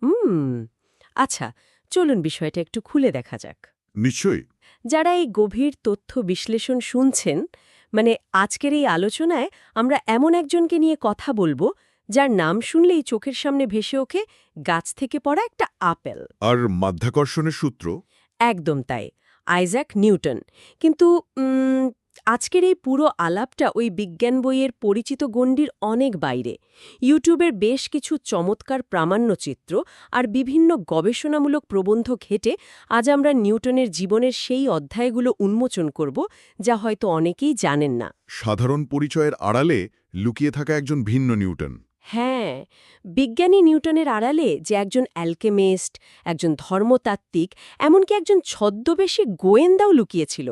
হুম। আচ্ছা, চলুন বিষয়টা একটু খুলে দেখা যাক। নিশ্চয়ই। যারা এই গভীর তথ্য বিশ্লেষণ শুনছেন, মানে আজকের এই আলোচনায় আমরা এমন একজনকে নিয়ে কথা বলবো যার নাম শুনলেই চোখের সামনে ভেসে ওঠে গাছ থেকে পড়া একটা আপেল। আর মাধ্যাকর্ষণের সূত্র? একদম তাই, আইজ্যাক নিউটন। কিন্তু আজকের এই পুরো আলাপটা ওই বিজ্ঞান বইয়ের পরিচিত গণ্ডির অনেক বাইরে। ইউটিউবের বেশ কিছু চমৎকার প্রামাণ্যচিত্র আর বিভিন্ন গবেষণামূলক প্রবন্ধ ঘেঁটে আজ আমরা নিউটনের জীবনের সেই অধ্যায়গুলো উন্মোচন করব যা হয়তো অনেকেই জানেন না। সাধারণ পরিচয়ের আড়ালে লুকিয়ে থাকা একজন ভিন্ন নিউটন। হ্যাঁ, বিজ্ঞানী নিউটনের আড়ালে যে একজন অ্যালকেমিস্ট, একজন ধর্মতাত্ত্বিক, এমনকি একজন ছদ্মবেশী গোয়েন্দাও লুকিয়েছিল।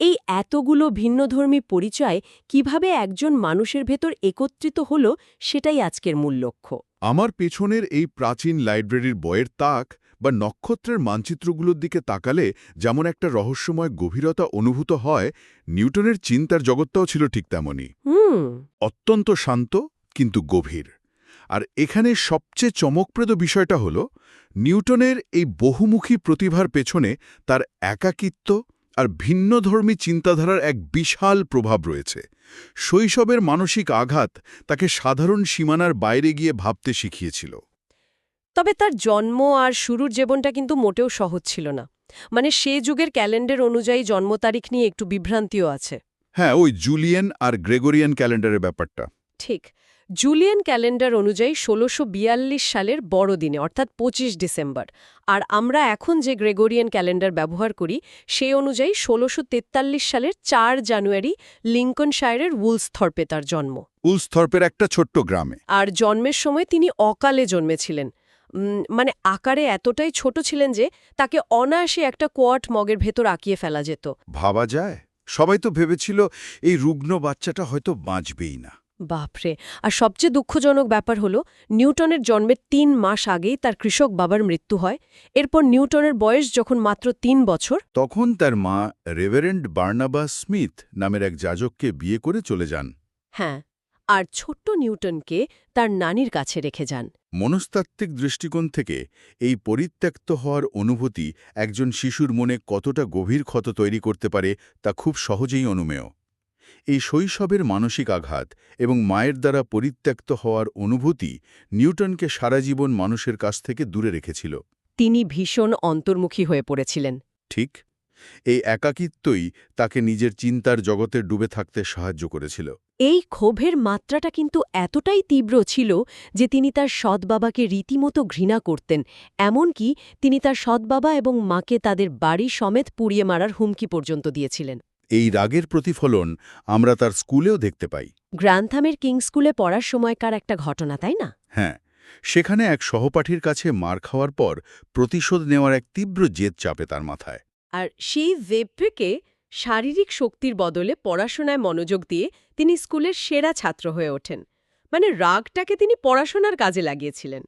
এই এতগুলো ভিন্নধর্মী পরিচয় কিভাবে একজন মানুষের ভেতর একত্রিত হল, সেটাই আজকের মূল লক্ষ্য। আমার পেছনের এই প্রাচীন লাইব্রেরির বইয়ের তাক বা নক্ষত্রের মানচিত্রগুলোর দিকে তাকালে যেমন একটা রহস্যময় গভীরতা অনুভূত হয়, নিউটনের চিন্তার জগৎটাও ছিল ঠিক তেমনই। হুম। অত্যন্ত শান্ত কিন্তু গভীর। আর এখানে সবচেয়ে চমকপ্রদ বিষয়টা হল নিউটনের এই বহুমুখী প্রতিভার পেছনে তার একাকিত্ব আর ভিন্নধর্মী চিন্তাধারার এক বিশাল প্রভাব রয়েছে। শৈশবের মানসিক আঘাত তাকে সাধারণ সীমানার বাইরে গিয়ে ভাবতে শিখিয়েছিল। তবে তার জন্ম আর শুরুর জীবনটা কিন্তু মোটেও সহজ ছিল না। মানে সে যুগের ক্যালেন্ডার অনুযায়ী জন্ম তারিখ নিয়ে একটু বিভ্রান্তিও আছে। হ্যাঁ, ওই জুলিয়ান আর গ্রেগরিয়ান ক্যালেন্ডারের ব্যাপারটা। ঠিক, জুলিয়ান ক্যালেন্ডার অনুযায়ী ১৬৪২ সালের বড়দিনে অর্থাৎ ২৫ ডিসেম্বর, আর আমরা এখন যে গ্রেগরিয়ান ক্যালেন্ডার ব্যবহার করি সেই অনুযায়ী ১৬৪৩ সালের ৪ জানুয়ারি লিঙ্কনশায়ারের উলসথর্পে তার জন্ম। উলসথর্পের একটা ছোট্ট গ্রামে। আর জন্মের সময় তিনি অকালে জন্মেছিলেন। মানে আকারে এতটাই ছোট ছিলেন যে তাকে অনায়াসে একটা কোয়াট মগের ভেতর আঁকিয়ে ফেলা যেত। ভাবা যায়, সবাই তো ভেবেছিল এই রুগ্ন বাচ্চাটা হয়তো বাঁচবেই না। বাপরে! আর সবচেয়ে দুঃখজনক ব্যাপার হলো নিউটনের জন্মের ৩ মাস আগেই তার কৃষক বাবার মৃত্যু হয়। এরপর নিউটনের বয়স যখন মাত্র ৩ বছর, তখন তার মা রেভারেন্ড বার্নাবাস স্মিথ নামের এক যাজককে বিয়ে করে চলে যান। হ্যাঁ, আর ছোট্ট নিউটনকে তার নানির কাছে রেখে যান। মনস্তাত্ত্বিক দৃষ্টিকোণ থেকে এই পরিত্যক্ত হওয়ার অনুভূতি একজন শিশুর মনে কতটা গভীর ক্ষত তৈরি করতে পারে তা খুব সহজেই অনুমেয়। এই শৈশবের মানসিক আঘাত এবং মায়ের দ্বারা পরিত্যক্ত হওয়ার অনুভূতি নিউটনকে সারা জীবন মানুষের কাছ থেকে দূরে রেখেছিল। তিনি ভীষণ অন্তর্মুখী হয়ে পড়েছিলেন। ঠিক, এই একাকিত্বই তাকে নিজের চিন্তার জগতে ডুবে থাকতে সাহায্য করেছিল। এই ক্ষোভের মাত্রাটা কিন্তু এতটাই তীব্র ছিল যে তিনি তার সৎ বাবাকে রীতিমতো ঘৃণা করতেন। এমনকি তিনি তার সৎ বাবা এবং মাকে তাদের বাড়ি সমেত পুড়িয়ে মারার হুমকি পর্যন্ত দিয়েছিলেন। এই রাগের প্রতিফলন আমরা তার স্কুলেও দেখতে পাই। গ্রান্থামের কিংস স্কুলে পড়ার সময়কার একটা ঘটনা, তাই না? হ্যাঁ, সেখানে এক সহপাঠীর কাছে মার খাওয়ার পর প্রতিশোধ নেওয়ার এক তীব্র জেদ চাপে তার মাথায়। আর সেই জেদকে শারীরিক শক্তির বদলে পড়াশোনায় মনোযোগ দিয়ে তিনি স্কুলের সেরা ছাত্র হয়ে ওঠেন। মানে রাগটাকে তিনি পড়াশোনার কাজে লাগিয়েছিলেন।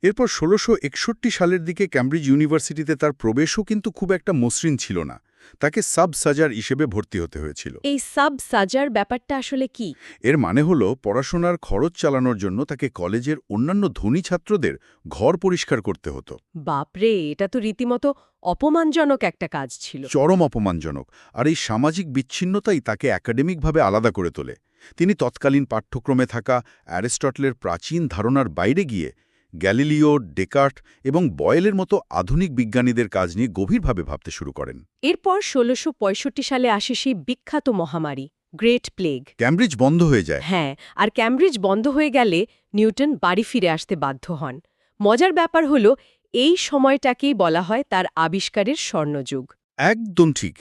এরপর ১৬৬১ সালের দিকে ক্যামব্রিজ ইউনিভার্সিটিতে তার প্রবেশও কিন্তু খুব একটা মসৃণ ছিল না। তাকে সাব সাজার হিসেবে ভর্তি হতে হয়েছিল। এই সাব সাজার ব্যাপারটা আসলে কি? এর মানে হলো পড়াশোনার খরচ চালানোর জন্য তাকে কলেজের অন্যান্য ধনী ছাত্রদের ঘর পরিষ্কার করতে হতো। বাপরে, এটা তো রীতিমতো অপমানজনক একটা কাজ ছিল। চরম অপমানজনক। আর এই সামাজিক বিচ্ছিন্নতাই তাকে একাডেমিকভাবে আলাদা করে তোলে। তিনি তৎকালীন পাঠ্যক্রমে থাকা অ্যারিস্টটলের প্রাচীন ধারণার বাইরে গিয়ে গ্যালিলিও, ডেকার্ট এবং বয়েলের মতো আধুনিক বিজ্ঞানীদের কাজ নিয়ে গভীরভাবে ভাবতে শুরু করেন। এরপর ১৬৬৫ সালে আসে সেই বিখ্যাত মহামারী, গ্রেট প্লেগ। ক্যামব্রিজ বন্ধ হয়ে যায়। হ্যাঁ, আর ক্যামব্রিজ বন্ধ হয়ে গেলে নিউটন বাড়ি ফিরে আসতে বাধ্য হন। মজার ব্যাপার হলো এই সময়টাকেই বলা হয় তার আবিষ্কারের স্বর্ণযুগ। একদম ঠিক।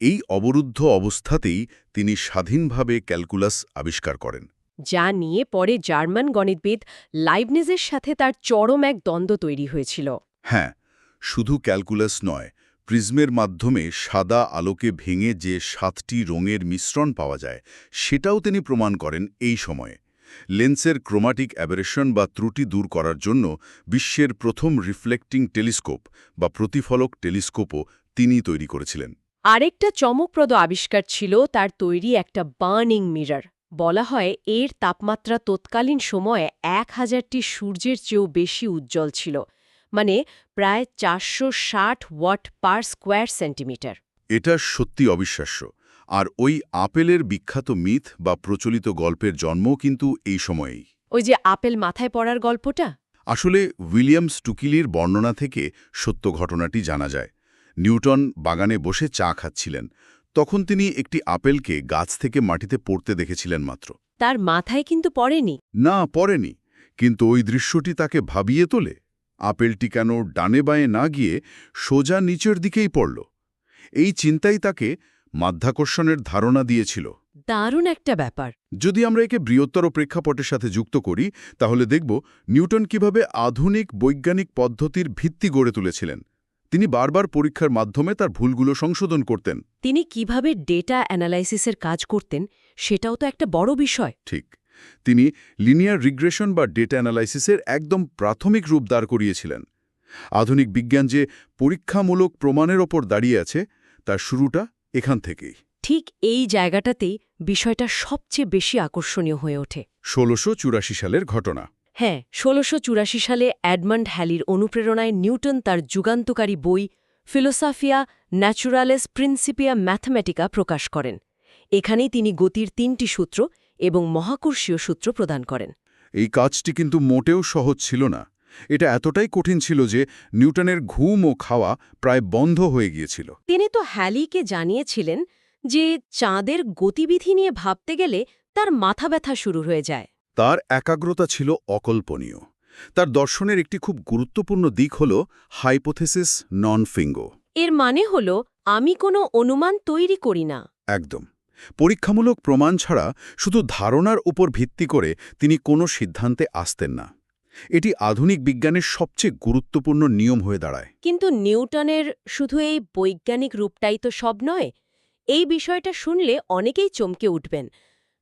এই অবরুদ্ধ অবস্থাতেই তিনি স্বাধীনভাবে ক্যালকুলাস আবিষ্কার করেন। যা নিয়ে পরে জার্মান গণিতবিদ লাইবনিজের সাথে তার চরম এক দ্বন্দ্ব তৈরি হয়েছিল। হ্যাঁ, শুধু ক্যালকুলাস নয়, প্রিজমের মাধ্যমে সাদা আলোকে ভেঙে যে ৭টি রঙের মিশ্রণ পাওয়া যায় সেটাও তিনি প্রমাণ করেন এই সময়ে। লেন্সের ক্রোমাটিক অ্যাবেরেশন বা ত্রুটি দূর করার জন্য বিশ্বের প্রথম রিফ্লেক্টিং টেলিস্কোপ বা প্রতিফলক টেলিস্কোপও তিনিই তৈরি করেছিলেন। আরেকটা চমকপ্রদ আবিষ্কার ছিল তার তৈরি একটা বার্নিং মিরর। বলা হয় এর তাপমাত্রা তৎকালীন সময়ে ১,০০০টি সূর্যের চেয়েও বেশি উজ্জ্বল ছিল। মানে প্রায় 460 ওয়াট পার স্কোয়ার সেন্টিমিটার। এটা সত্যি অবিশ্বাস্য। আর ওই আপেলের বিখ্যাত মিথ বা প্রচলিত গল্পের জন্মও কিন্তু এই সময়েই। ওই যে আপেল মাথায় পড়ার গল্পটা? আসলে উইলিয়াম স্টুকিলির বর্ণনা থেকে সত্য ঘটনাটি জানা যায়। নিউটন বাগানে বসে চা খাচ্ছিলেন। তখন তিনি একটি আপেলকে গাছ থেকে মাটিতে পড়তে দেখেছিলেন মাত্র। তার মাথায় কিন্তু পড়েনি। না, পড়েনি। কিন্তু ওই দৃশ্যটি তাকে ভাবিয়ে তোলে। আপেলটি কেন ডানে বাঁয়ে না গিয়ে সোজা নিচের দিকেই পড়ল? এই চিন্তাই তাকে মাধ্যাকর্ষণের ধারণা দিয়েছিল। দারুণ একটা ব্যাপার। যদি আমরা একে বৃহত্তর প্রেক্ষাপটের সাথে যুক্ত করি, তাহলে দেখব নিউটন কিভাবে আধুনিক বৈজ্ঞানিক পদ্ধতির ভিত্তি গড়ে তুলেছিলেন। তিনি বারবার পরীক্ষার মাধ্যমে তার ভুলগুলো সংশোধন করতেন। তিনি কিভাবে ডেটা অ্যানালাইসিসের কাজ করতেন সেটাও তো একটা বড় বিষয়। ঠিক। তিনি লিনিয়ার রিগ্রেশন বা ডেটা অ্যানালাইসিসের একদম প্রাথমিক রূপ দাঁড় করিয়েছিলেন। আধুনিক বিজ্ঞান যে পরীক্ষামূলক প্রমাণের ওপর দাঁড়িয়ে আছে, তার শুরুটা এখান থেকেই। ঠিক এই জায়গাটাতেই বিষয়টা সবচেয়ে বেশি আকর্ষণীয় হয়ে ওঠে। ১৬৮৪ সালের ঘটনা। হ্যাঁ, ১৬৮৪ সালে এডমন্ড হ্যালির অনুপ্রেরণায় নিউটন তার যুগান্তকারী বই ফিলোসফিয়া ন্যাচুরালেস প্রিন্সিপিয়া ম্যাথমেটিকা প্রকাশ করেন। এখানেই তিনি গতির ৩টি সূত্র এবং মহাকর্ষীয় সূত্র প্রদান করেন। এই কাজটি কিন্তু মোটেও সহজ ছিল না। এটা এতটাই কঠিন ছিল যে নিউটনের ঘুম ও খাওয়া প্রায় বন্ধ হয়ে গিয়েছিল। তিনি তো হ্যালিকে জানিয়েছিলেন যে চাঁদের গতিবিধি নিয়ে ভাবতে গেলে তার মাথা ব্যথা শুরু হয়ে যায়। তার একাগ্রতা ছিল অকল্পনীয়। তার দর্শনের একটি খুব গুরুত্বপূর্ণ দিক হল হাইপোথেসিস নন ফিঙ্গো। এর মানে হল আমি কোনো অনুমান তৈরি করি না। একদম। পরীক্ষামূলক প্রমাণ ছাড়া শুধু ধারণার উপর ভিত্তি করে তিনি কোনো সিদ্ধান্তে আসতেন না। এটি আধুনিক বিজ্ঞানের সবচেয়ে গুরুত্বপূর্ণ নিয়ম হয়ে দাঁড়ায়। কিন্তু নিউটনের শুধু এই বৈজ্ঞানিক রূপটাই তো সব নয়। এই বিষয়টা শুনলে অনেকেই চমকে উঠবেন।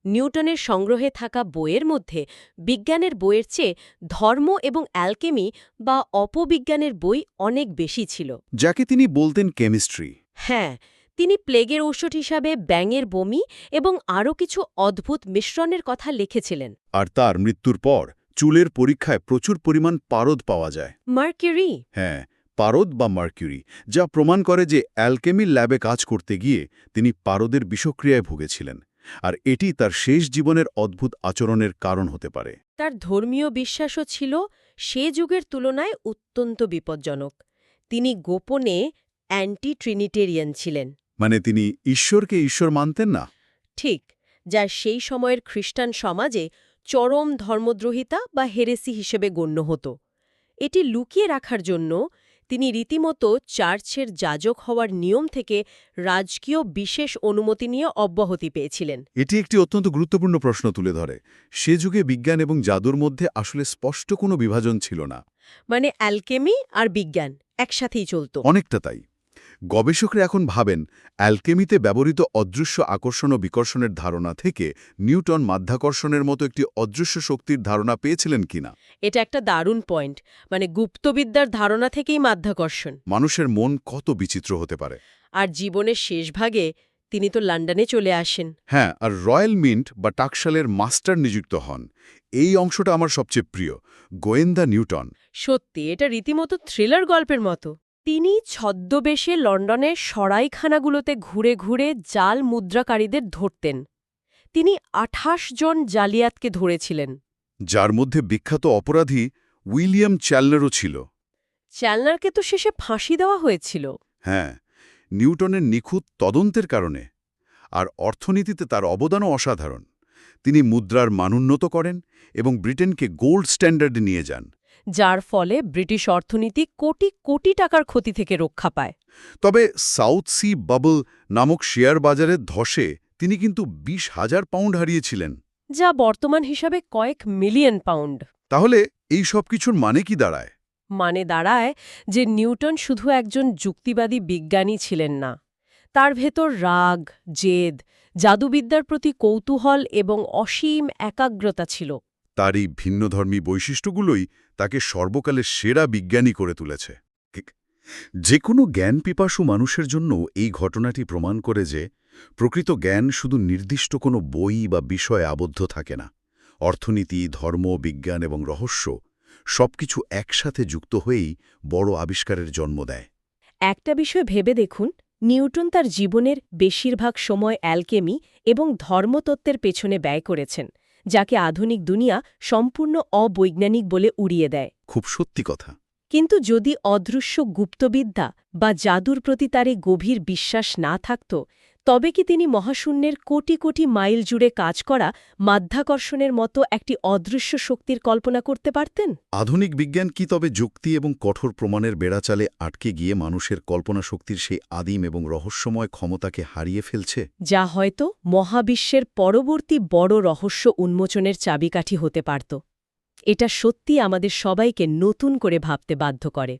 নিউটনের সংগ্রহে থাকা বইয়ের মধ্যে বিজ্ঞানের বইয়ের চেয়ে ধর্ম এবং অ্যালকেমি বা অপবিজ্ঞানের বই অনেক বেশি ছিল। যাকে তিনি বলতেন কেমিস্ট্রি। হ্যাঁ, তিনি প্লেগের ঔষধ হিসাবে ব্যাঙের বমি এবং আরও কিছু অদ্ভুত মিশ্রণের কথা লিখেছিলেন। আর তার মৃত্যুর পর চুলের পরীক্ষায় প্রচুর পরিমাণ পারদ পাওয়া যায়। মার্কিউরি। হ্যাঁ, পারদ বা মার্কিউরি, যা প্রমাণ করে যে অ্যালকেমির ল্যাবে কাজ করতে গিয়ে তিনি পারদের বিষক্রিয়ায় ভুগেছিলেন। আর এটি তার শেষ জীবনের অদ্ভুত আচরণের কারণ হতে পারে। তার ধর্মীয় বিশ্বাসও ছিল সে যুগের তুলনায় অত্যন্ত বিপজ্জনক। তিনি গোপনে অ্যান্টি ট্রিনিটেরিয়ান ছিলেন। মানে তিনি ঈশ্বরকে ঈশ্বর মানতেন না। ঠিক, যা সেই সময়ের খ্রিস্টান সমাজে চরম ধর্মদ্রোহিতা বা হেরেসি হিসেবে গণ্য হতো। এটি লুকিয়ে রাখার জন্য তিনি রীতিমতো চার্চের যাজক হওয়ার নিয়ম থেকে রাজকীয় বিশেষ অনুমতি নিয়ে অব্যাহতি পেয়েছিলেন। এটি একটি অত্যন্ত গুরুত্বপূর্ণ প্রশ্ন তুলে ধরে। সে যুগে বিজ্ঞান এবং জাদুর মধ্যে আসলে স্পষ্ট কোনো বিভাজন ছিল না। মানে অ্যালকেমি আর বিজ্ঞান একসাথেই চলত। অনেকটা তাই। গবেষকরা এখন ভাবেন অ্যালকেমিতে ব্যবহৃত অদৃশ্য আকর্ষণ ও বিকর্ষণের ধারণা থেকে নিউটন মাধ্যাকর্ষণের মতো একটি অদৃশ্য শক্তির ধারণা পেয়েছিলেন কিনা। এটা একটা দারুণ পয়েন্ট। মানে গুপ্তবিদ্যার ধারণা থেকেই মাধ্যাকর্ষণ। মানুষের মন কত বিচিত্র হতে পারে। আর জীবনের শেষ ভাগে তিনি তো লন্ডনে চলে আসেন। হ্যাঁ, আর রয়্যাল মিন্ট বা টাকশালের মাস্টার নিযুক্ত হন। এই অংশটা আমার সবচেয়ে প্রিয়। গোয়েন্দা নিউটন। সত্যি, এটা রীতিমতো থ্রিলার গল্পের মতো। তিনি ছদ্মবেশে লন্ডনের সরাইখানাগুলোতে ঘুরে ঘুরে জাল মুদ্রাকারীদের ধরতেন। তিনি ২৮ জন জালিয়াতকে ধরেছিলেন। যার মধ্যে বিখ্যাত অপরাধী উইলিয়াম চ্যালনারও ছিল। চ্যালনারকে তো শেষে ফাঁসি দেওয়া হয়েছিল। হ্যাঁ, নিউটনের নিখুঁত তদন্তের কারণে। আর অর্থনীতিতে তার অবদানও অসাধারণ। তিনি মুদ্রার মানোন্নত করেন এবং ব্রিটেনকে গোল্ড স্ট্যান্ডার্ডে নিয়ে যান। যার ফলে ব্রিটিশ অর্থনীতি কোটি কোটি টাকার ক্ষতি থেকে রক্ষা পায়। তবে সাউথ সি বাবল নামক শেয়ার বাজারের ধসে তিনি কিন্তু ২০,০০০ পাউন্ড হারিয়েছিলেন। যা বর্তমান হিসাবে কয়েক মিলিয়ন পাউন্ড। তাহলে এই সব কিছুর মানে কি দাঁড়ায়? মানে দাঁড়ায় যে নিউটন শুধু একজন যুক্তিবাদী বিজ্ঞানী ছিলেন না। তার ভেতর রাগ, জেদ, জাদুবিদ্যার প্রতি কৌতূহল এবং অসীম একাগ্রতা ছিল। তার এই ভিন্নধর্মী বৈশিষ্ট্যগুলোই তাকে সর্বকালের সেরা বিজ্ঞানী করে তুলেছে। যে কোনো জ্ঞানপিপাসু মানুষের জন্য এই ঘটনাটি প্রমাণ করে যে প্রকৃত জ্ঞান শুধু নির্দিষ্ট কোনো বই বা বিষয়ে আবদ্ধ থাকে না। অর্থনীতি, ধর্ম, বিজ্ঞান এবং রহস্য সবকিছু একসাথে যুক্ত হয়েই বড় আবিষ্কারের জন্ম দেয়। একটা বিষয় ভেবে দেখুন, নিউটন তার জীবনের বেশিরভাগ সময় অ্যালকেমি এবং ধর্মতত্ত্বের পেছনে ব্যয় করেছেন, যাকে আধুনিক দুনিয়া সম্পূর্ণ অবৈজ্ঞানিক বলে উড়িয়ে দেয়। খুব সত্যি কথা। কিন্তু যদি অদৃশ্য গুপ্তবিদ্যা বা জাদুর প্রতি তার এই গভীর বিশ্বাস না থাকত, তবে কি তিনি মহাশূন্যের কোটি কোটি মাইল জুড়ে কাজ করা মাধ্যাকর্ষণের মতো একটি অদৃশ্য শক্তির কল্পনা করতে পারতেন? আধুনিক বিজ্ঞান কি তবে যুক্তি এবং কঠোর প্রমাণের বেড়াচালে আটকে গিয়ে মানুষের কল্পনা শক্তির সেই আদিম এবং রহস্যময় ক্ষমতাকে হারিয়ে ফেলছে? যা হয়তো মহাবিশ্বের পরবর্তী বড় রহস্য উন্মোচনের চাবিকাঠি হতে পারত। এটা সত্যি আমাদের সবাইকে নতুন করে ভাবতে বাধ্য করে।